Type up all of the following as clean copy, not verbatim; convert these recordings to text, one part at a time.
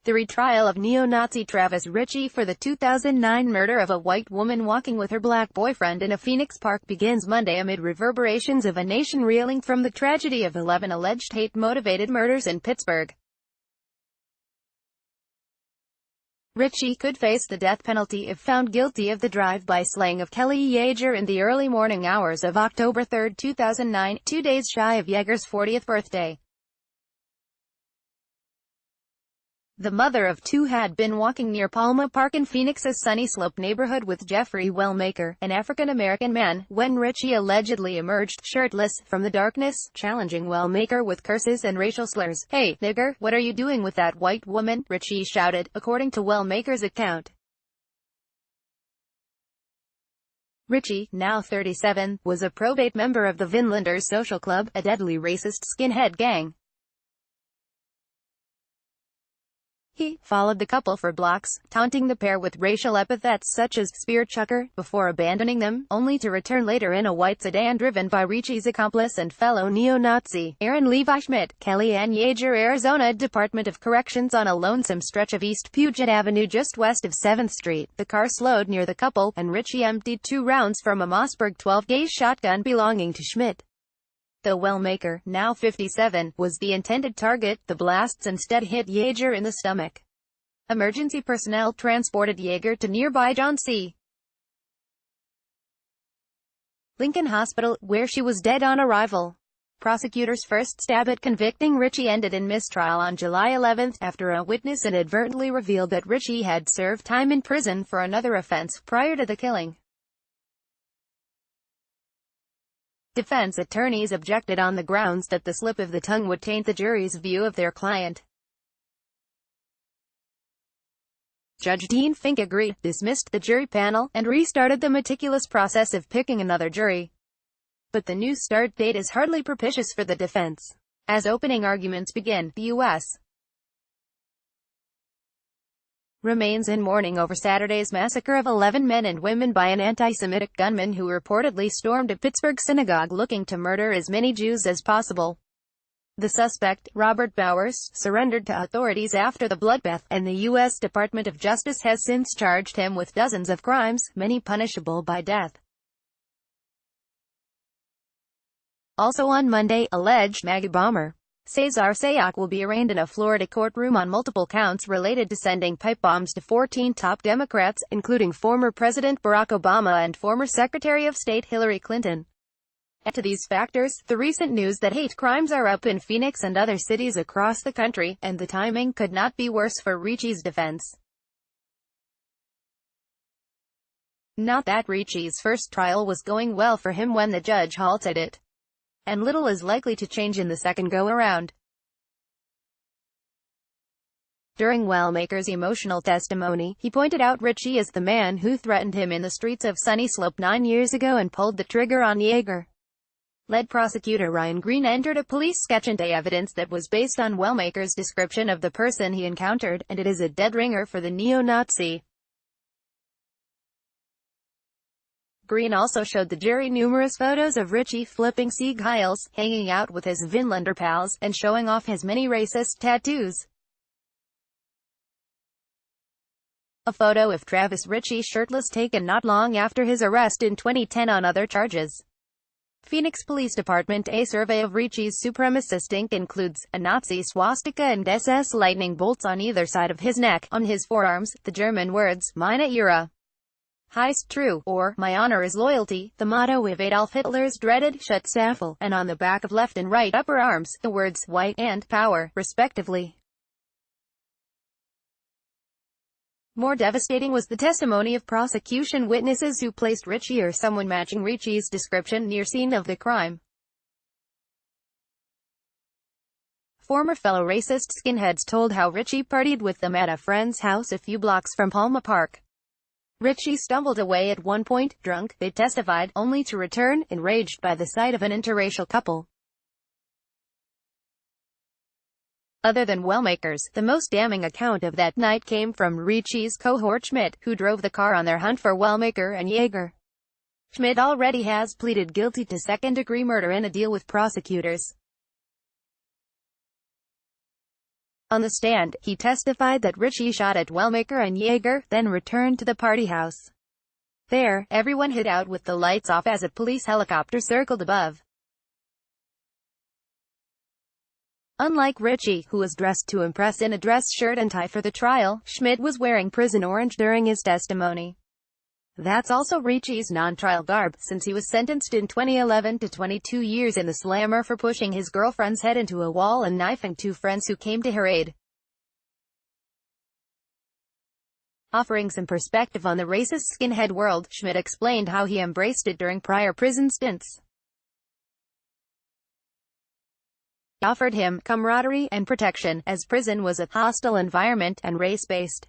The retrial of neo-Nazi Travis Ricci for the 2009 murder of a white woman walking with her black boyfriend in a Phoenix park begins Monday amid reverberations of a nation reeling from the tragedy of 11 alleged hate-motivated murders in Pittsburgh. Ricci could face the death penalty if found guilty of the drive-by slaying of Kelly Yeager in the early morning hours of October 3, 2009, 2 days shy of Yeager's 40th birthday. The mother of two had been walking near Palma Park in Phoenix's Sunny Slope neighborhood with Jeffrey Wellmaker, an African-American man, when Ricci allegedly emerged, shirtless, from the darkness, challenging Wellmaker with curses and racial slurs. "Hey, nigger, what are you doing with that white woman?" Ricci shouted, according to Wellmaker's account. Ricci, now 37, was a probate member of the Vinlanders Social Club, a deadly racist skinhead gang. He followed the couple for blocks, taunting the pair with racial epithets such as "spear chucker," before abandoning them, only to return later in a white sedan driven by Ricci's accomplice and fellow neo-Nazi, Aaron Levi Schmidt. Kelly Ann Yeager, Arizona Department of Corrections. On a lonesome stretch of East Puget Avenue just west of 7th Street, the car slowed near the couple, and Ricci emptied 2 rounds from a Mossberg 12-gauge shotgun belonging to Schmidt. Though Wellmaker, now 57, was the intended target, the blasts instead hit Yeager in the stomach. Emergency personnel transported Yeager to nearby John C. Lincoln Hospital, where she was dead on arrival. Prosecutors' first stab at convicting Ricci ended in mistrial on July 11, after a witness inadvertently revealed that Ricci had served time in prison for another offense prior to the killing. Defense attorneys objected on the grounds that the slip of the tongue would taint the jury's view of their client. Judge Dean Fink agreed, dismissed the jury panel, and restarted the meticulous process of picking another jury. But the new start date is hardly propitious for the defense. As opening arguments begin, the U.S. remains in mourning over Saturday's massacre of 11 men and women by an anti-Semitic gunman who reportedly stormed a Pittsburgh synagogue looking to murder as many Jews as possible. The suspect, Robert Bowers, surrendered to authorities after the bloodbath, and the U.S. Department of Justice has since charged him with dozens of crimes, many punishable by death. Also on Monday, alleged MAGA bomber Cesar Sayoc will be arraigned in a Florida courtroom on multiple counts related to sending pipe bombs to 14 top Democrats, including former President Barack Obama and former Secretary of State Hillary Clinton. Add to these factors, the recent news that hate crimes are up in Phoenix and other cities across the country, and the timing could not be worse for Ricci's defense. Not that Ricci's first trial was going well for him when the judge halted it. And little is likely to change in the second go-around. During Wellmaker's emotional testimony, he pointed out Ricci as the man who threatened him in the streets of Sunny Slope 9 years ago and pulled the trigger on Yeager. Lead prosecutor Ryan Green entered a police sketch into evidence that was based on Wellmaker's description of the person he encountered, and it is a dead ringer for the neo-Nazi. Green also showed the jury numerous photos of Ricci flipping Sieg Heils, hanging out with his Vinlander pals, and showing off his many racist tattoos. A photo of Travis Ricci shirtless taken not long after his arrest in 2010 on other charges. Phoenix Police Department. A survey of Ricci's supremacist ink includes a Nazi swastika and SS lightning bolts on either side of his neck. On his forearms, the German words, "Meine Ehre heißt true," or "My honor is loyalty," the motto of Adolf Hitler's dreaded Schutzstaffel, and on the back of left and right upper arms, the words "white" and "power," respectively. More devastating was the testimony of prosecution witnesses who placed Ricci or someone matching Ricci's description near scene of the crime. Former fellow racist skinheads told how Ricci partied with them at a friend's house a few blocks from Palma Park. Ricci stumbled away at one point, drunk, they testified, only to return, enraged by the sight of an interracial couple. Other than Wellmaker's, the most damning account of that night came from Ricci's cohort Schmidt, who drove the car on their hunt for Wellmaker and Yeager. Schmidt already has pleaded guilty to second-degree murder in a deal with prosecutors. On the stand, he testified that Ricci shot at Wellmaker and Yeager, then returned to the party house. There, everyone hid out with the lights off as a police helicopter circled above. Unlike Ricci, who was dressed to impress in a dress shirt and tie for the trial, Schmidt was wearing prison orange during his testimony. That's also Ricci's non-trial garb, since he was sentenced in 2011 to 22 years in the slammer for pushing his girlfriend's head into a wall and knifing two friends who came to her aid. Offering some perspective on the racist skinhead world, Schmidt explained how he embraced it during prior prison stints. Offered him camaraderie and protection, as prison was a hostile environment and race-based.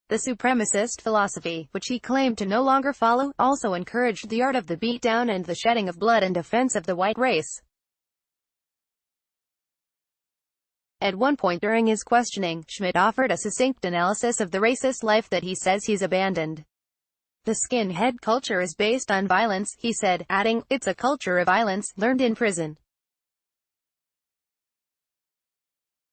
The supremacist philosophy, which he claimed to no longer follow, also encouraged the art of the beatdown and the shedding of blood in defense of the white race. At one point during his questioning, Schmidt offered a succinct analysis of the racist life that he says he's abandoned. The skinhead culture is based on violence, he said, adding, "It's a culture of violence, learned in prison."